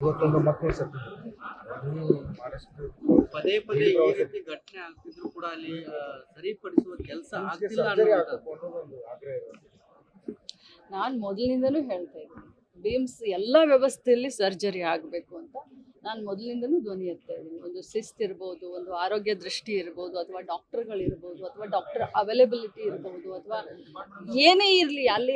ಇವತ್ತೊಂದು ಮಕ್ಕಳು ಸತ್ತಿದ್ರು. ಮಹಾರಾಷ್ಟ್ರ ಪದೇ ಪದೇ ಈ ರೀತಿ ಘಟನೆ ಆಗ್ತಿದ್ರು ಕೂಡ ಅಲ್ಲಿ ಸರಿಪಡಿಸುವ ಕೆಲಸ ಆಗ್ತಿಲ್ಲ ಸರ್ಜರಿ ಅನ್ನೋದು. ಹಾಕಬೇಕು ಅನ್ನೋದು ಒಂದು ಆಗ್ರಹ ಇರೋದು. ನಾನು ಮೊದಲಿನಿಂದಲೂ ಹೇಳ್ತಾ ಇದ್ದೀನಿ, ಬಿಮ್ಸ್ ಎಲ್ಲ ವ್ಯವಸ್ಥೆಯಲ್ಲಿ ಸರ್ಜರಿ ಆಗಬೇಕು ಅಂತ ನಾನು ಮೊದಲಿಂದಲೂ ಧ್ವನಿ ಎತ್ತಾ ಇದ್ದೀನಿ. ಒಂದು ಶಿಸ್ತಿರ್ಬೋದು, ಒಂದು ಆರೋಗ್ಯ ದೃಷ್ಟಿ ಇರ್ಬೋದು, ಅಥವಾ ಡಾಕ್ಟರ್ಗಳಿರ್ಬೋದು, ಅಥವಾ ಡಾಕ್ಟರ್ ಅವೈಲೇಬಿಲಿಟಿ ಇರ್ಬೋದು, ಅಥವಾ ಏನೇ ಇರಲಿ ಅಲ್ಲಿ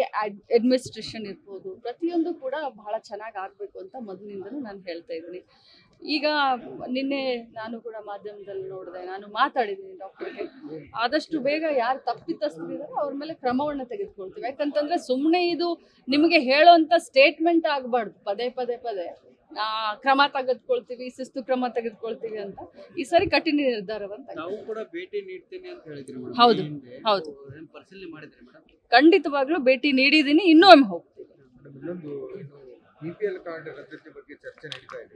ಅಡ್ಮಿನಿಸ್ಟ್ರೇಷನ್ ಇರ್ಬೋದು, ಪ್ರತಿಯೊಂದು ಕೂಡ ಬಹಳ ಚೆನ್ನಾಗಿ ಆಗಬೇಕು ಅಂತ ಮೊದಲಿನಿಂದಲೂ ನಾನು ಹೇಳ್ತಾ ಇದ್ದೀನಿ. ಈಗ ನಿನ್ನೆ ನಾನು ಕೂಡ ಮಾಧ್ಯಮದಲ್ಲಿ ನೋಡಿದೆ, ನಾನು ಮಾತಾಡಿದ್ದೀನಿ ಡಾಕ್ಟರ್ಗೆ. ಆದಷ್ಟು ಬೇಗ ಯಾರು ತಪ್ಪಿತಸ್ಥರಿದ್ದಾರೆ ಅವ್ರ ಮೇಲೆ ಕ್ರಮವನ್ನು ತೆಗೆದುಕೊಳ್ತೀವಿ. ಯಾಕಂತಂದ್ರೆ ಸುಮ್ಮನೆ ಇದು ನಿಮಗೆ ಹೇಳೋಂಥ ಸ್ಟೇಟ್ಮೆಂಟ್ ಆಗಬಾರ್ದು ಪದೇ ಪದೇ ಪದೇ ಕ್ರಮ ತೆಗೆದುಕೊಳ್ತೀವಿ, ಶಿಸ್ತು ಕ್ರಮ ತೆಗೆದುಕೊಳ್ತೀವಿ ಅಂತ. ಈ ಸರಿ ಕಠಿಣ ನಿರ್ಧಾರವಂತ. ನಾವು ಕೂಡ ಭೇಟಿ ನೀಡ್ತೇನೆ ಅಂತ ಹೇಳಿದ್ರಿ ಮೇಡಮ್. ಹೌದು ಹೌದು, ಪರಿಶೀಲನೆ ಮಾಡಿದ್ರಿ ಮೇಡಮ್? ಖಂಡಿತವಾಗ್ಲೂ ಭೇಟಿ ನೀಡಿದ್ದೀನಿ, ಇನ್ನೂ ಒಮ್ಮೆ ಹೋಗ್ತೀವಿ. ಇನ್ನೊಂದು BPL ಕಾರ್ಡ್ ರದ್ದತಿ ಬಗ್ಗೆ ಚರ್ಚೆ ನಡೀತಾ ಇದೆ.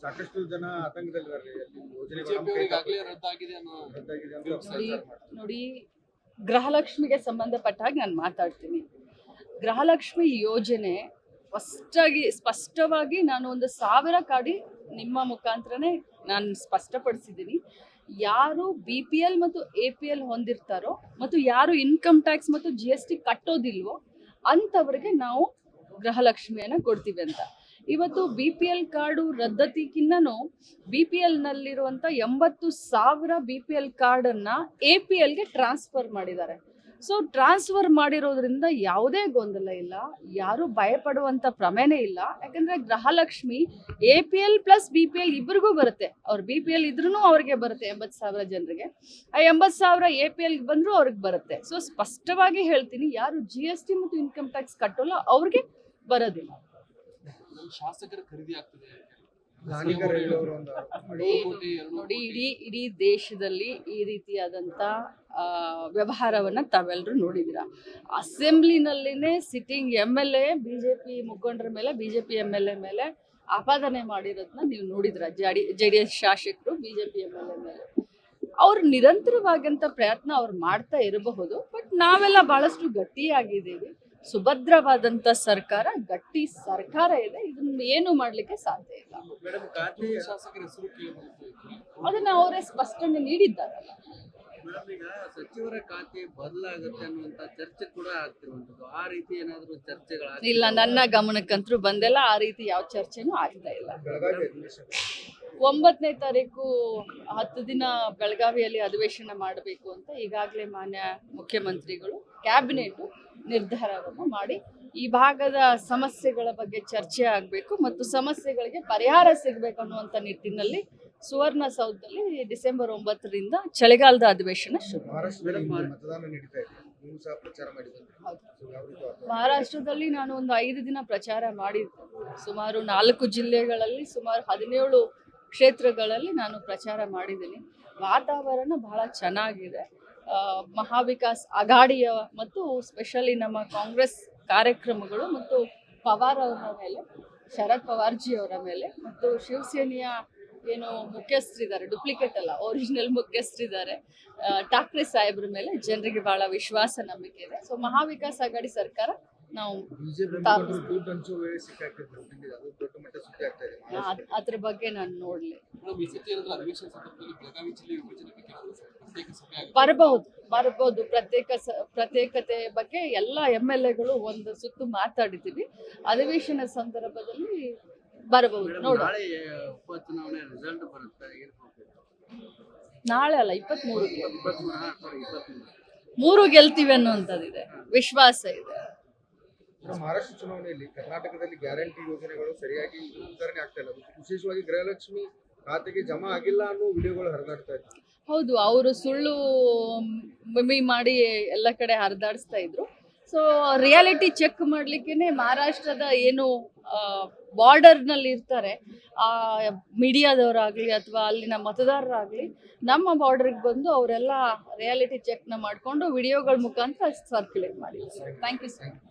ಸಾಕಷ್ಟು ಜನ ಆತಂಕದಲ್ಲಿದ್ದಾರೆ. ನೋಡಿ, ಗೃಹಲಕ್ಷ್ಮಿಗೆ ಸಂಬಂಧಪಟ್ಟ ಹಾಗೆ ನಾನು ಮಾತಾಡ್ತೀನಿ. ಗೃಹಲಕ್ಷ್ಮಿ ಯೋಜನೆ ಸ್ಪಷ್ಟವಾಗಿ ನಾನು ಒಂದು 1000 ಕಾಡಿ ನಿಮ್ಮ ಮುಖಾಂತರನೇ ನಾನು ಸ್ಪಷ್ಟಪಡಿಸಿದ್ದೀನಿ. ಯಾರು BPL ಮತ್ತು APL ಹೊಂದಿರ್ತಾರೋ ಮತ್ತು ಯಾರು ಇನ್ಕಮ್ ಟ್ಯಾಕ್ಸ್ ಮತ್ತು GST ಕಟ್ಟೋದಿಲ್ವೋ ಅಂಥವ್ರಿಗೆ ನಾವು ಗೃಹಲಕ್ಷ್ಮಿಯನ್ನು ಕೊಡ್ತೀವಿ ಅಂತ. ಇವತ್ತು BPL ಕಾರ್ಡು ರದ್ದತಿಗಿನ್ನೂ BPLನಲ್ಲಿರುವಂಥ 80,000 BPL ಕಾರ್ಡನ್ನು APLಗೆ ಟ್ರಾನ್ಸ್ಫರ್ ಮಾಡಿದ್ದಾರೆ. ಸೊ ಟ್ರಾನ್ಸ್ಫರ್ ಮಾಡಿರೋದ್ರಿಂದ ಯಾವುದೇ ಗೊಂದಲ ಇಲ್ಲ, ಯಾರೂ ಭಯಪಡುವಂಥ ಪ್ರಮೇಯನೇ ಇಲ್ಲ. ಯಾಕಂದರೆ ಗೃಹಲಕ್ಷ್ಮಿ APL ಪ್ಲಸ್ BPL ಇಬ್ಬರಿಗೂ ಬರುತ್ತೆ. ಅವ್ರು BPL ಇದ್ರೂ ಅವ್ರಿಗೆ ಬರುತ್ತೆ 80,000 ಜನರಿಗೆ. ಆ 80,000 APLಗೆ ಬಂದರೂ ಅವ್ರಿಗೆ ಬರುತ್ತೆ. ಸೊ ಸ್ಪಷ್ಟವಾಗಿ ಹೇಳ್ತೀನಿ, ಯಾರು GST ಮತ್ತು ಇನ್ಕಮ್ ಟ್ಯಾಕ್ಸ್ ಕಟ್ಟೋಲ್ಲ ಅವ್ರಿಗೆ ಬರೋದಿಲ್ಲ. ಶಾಸಕರ ಖರೀದಿ ಆಗ್ತದೆ ನೋಡಿ, ಇಡೀ ದೇಶದಲ್ಲಿ ಈ ರೀತಿಯಾದಂಥ ವ್ಯವಹಾರವನ್ನು ತಾವೆಲ್ಲರೂ ನೋಡಿದ್ದೀರಾ. ಅಸೆಂಬ್ಲಿನಲ್ಲಿನೇ ಸಿಟ್ಟಿಂಗ್ MLA BJP ಮುಖಂಡರ ಮೇಲೆ, BJP MLA ಮೇಲೆ ಆಪಾದನೆ ಮಾಡಿರೋದನ್ನ ನೀವು ನೋಡಿದ್ರ. JDS ಶಾಸಕರು BJP MLA ಮೇಲೆ ಅವ್ರು ನಿರಂತರವಾಗಂಥ ಪ್ರಯತ್ನ ಅವ್ರು ಮಾಡ್ತಾ ಇರಬಹುದು. ಬಟ್ ನಾವೆಲ್ಲ ಬಹಳಷ್ಟು ಗಟ್ಟಿಯಾಗಿದ್ದೀವಿ. ಸುಭದ್ರವಾದಂಥ ಸರ್ಕಾರ, ಗಟ್ಟಿ ಸರ್ಕಾರ ಇದೆ. ಇದನ್ನ ಏನು ಮಾಡಲಿಕ್ಕೆ ಸಾಧ್ಯ ಇಲ್ಲ. ಅದನ್ನ ಅವರೇ ಸ್ಪಷ್ಟನೆ ನೀಡಿದ್ದಾರಲ್ಲ. ಈಗ ಸಚಿವರ ಖಾತೆ ಬದಲಾಗುತ್ತೆ ಅನ್ನುವಂತ ಚರ್ಚೆ ಕೂಡ ಆಗ್ತಿರುವಂತದ್ದು. ಆ ರೀತಿ ಏನಾದರೂ ಚರ್ಚೆಗಳ ಇಲ್ಲ, ನನ್ನ ಗಮನಕ್ಕಂತೂ ಬಂದೆಲ್ಲ. ಆ ರೀತಿ ಯಾವ ಚರ್ಚೆನೂ ಆಗ್ತಾ ಇಲ್ಲ. 9ನೇ ತಾರೀಕು 10 ದಿನ ಬೆಳಗಾವಿಯಲ್ಲಿ ಅಧಿವೇಶನ ಮಾಡಬೇಕು ಅಂತ ಈಗಾಗಲೇ ಮಾನ್ಯ ಮುಖ್ಯಮಂತ್ರಿಗಳು ಕ್ಯಾಬಿನೆಟ್ ನಿರ್ಧಾರವನ್ನು ಮಾಡಿ, ಈ ಭಾಗದ ಸಮಸ್ಯೆಗಳ ಬಗ್ಗೆ ಚರ್ಚೆ ಆಗಬೇಕು ಮತ್ತು ಸಮಸ್ಯೆಗಳಿಗೆ ಪರಿಹಾರ ಸಿಗಬೇಕು ಅನ್ನುವಂಥ ನಿಟ್ಟಿನಲ್ಲಿ ಸುವರ್ಣಸೌಧದಲ್ಲಿ ಡಿಸೆಂಬರ್ 9ರಿಂದ ಚಳಿಗಾಲದ ಅಧಿವೇಶನ ಶುರು. ಮಹಾರಾಷ್ಟ್ರದಲ್ಲಿ ನಾನು ಒಂದು 5 ದಿನ ಪ್ರಚಾರ ಮಾಡಿದ್ದೆ. ಸುಮಾರು 4 ಜಿಲ್ಲೆಗಳಲ್ಲಿ ಸುಮಾರು 17 ಕ್ಷೇತ್ರಗಳಲ್ಲಿ ನಾನು ಪ್ರಚಾರ ಮಾಡಿದ್ದೀನಿ. ವಾತಾವರಣ ಬಹಳ ಚೆನ್ನಾಗಿದೆ. ಮಹಾವಿಕಾಸ್ ಅಘಾಡಿಯ ಮತ್ತು ಸ್ಪೆಷಲಿ ನಮ್ಮ ಕಾಂಗ್ರೆಸ್ ಕಾರ್ಯಕ್ರಮಗಳು ಮತ್ತು ಪವಾರ್ ಅವರ ಮೇಲೆ, ಶರದ್ ಪವಾರ್ಜಿ ಅವರ ಮೇಲೆ ಮತ್ತು ಶಿವಸೇನೆಯ ಏನು ಮುಖ್ಯಸ್ಥರಿದ್ದಾರೆ, ಡುಪ್ಲಿಕೇಟ್ ಅಲ್ಲ ಒರಿಜಿನಲ್ ಮುಖ್ಯಸ್ಥರಿದ್ದಾರೆ, ಠಾಕ್ರೆ ಸಾಹೇಬ್ರ ಮೇಲೆ ಜನರಿಗೆ ಬಹಳ ವಿಶ್ವಾಸ, ನಂಬಿಕೆ ಇದೆ. ಸೊ ಮಹಾವಿಕಾಸ್ ಅಘಾಡಿ ಸರ್ಕಾರ ನಾವು ಅದ್ರ ಬಗ್ಗೆ ನಾನು ನೋಡ್ಲಿ. ಬರಬಹುದು ಪ್ರತ್ಯೇಕತೆ ಬಗ್ಗೆ ಎಲ್ಲ MLAಗಳು ಒಂದು ಸುತ್ತು ಮಾತಾಡಿದ್ದೀವಿ. ಅಧಿವೇಶನ ಸಂದರ್ಭದಲ್ಲಿ ಬರಬಹುದು. ನೋಡಿ, ಉಪಚುನಾವಣೆ ರಿಸಲ್ಟ್ ಬರುತ್ತೆ. ನಾಳೆ ಅಲ್ಲ, 23 ಗೆಲ್ತೀವಿ ಅನ್ನುವಂಥದ್ದಿದೆ, ವಿಶ್ವಾಸ ಇದೆ. ಮಹಾರಾಷ್ಟ್ರ ಚುನಾವಣೆಯಲ್ಲಿ ಕರ್ನಾಟಕದಲ್ಲಿ ಗ್ಯಾರಂಟಿ ಯೋಜನೆಗಳು ಸರಿಯಾಗಿ ವಿತರಣೆ ಆಗ್ತಾ ಇಲ್ಲ. ವಿಶೇಷವಾಗಿ ಗೃಹಲಕ್ಷ್ಮಿ ಖಾತೆಗೆ ಜಮಾ ಆಗಿಲ್ಲ ಅನ್ನೋ ವಿಡಿಯೋಗಳು ಹರಿದಾಡ್ತಾ ಇದ್ರು. ಹೌದು, ಅವರು ಸುಳ್ಳು ಮಮ್ಮಿ ಮಾಡಿ ಎಲ್ಲ ಕಡೆ ಹರಿದಾಡಿಸ್ತಾ ಇದ್ರು. ಸೊ ರಿಯಾಲಿಟಿ ಚೆಕ್ ಮಾಡಲಿಕ್ಕೇನೆ ಮಹಾರಾಷ್ಟ್ರದ ಏನು ಬಾರ್ಡರ್ನಲ್ಲಿ ಇರ್ತಾರೆ ಮೀಡಿಯಾದವರಾಗಲಿ ಅಥವಾ ಅಲ್ಲಿನ ಮತದಾರರಾಗಲಿ ನಮ್ಮ ಬಾರ್ಡರ್ಗೆ ಬಂದು ಅವರೆಲ್ಲ ರಿಯಾಲಿಟಿ ಚೆಕ್ನ ಮಾಡಿಕೊಂಡು ವಿಡಿಯೋಗಳ ಮುಖಾಂತರ ಸರ್ಕ್ಯುಲೇಟ್ ಮಾಡಿದ್ದಾರೆ. Thank you sir.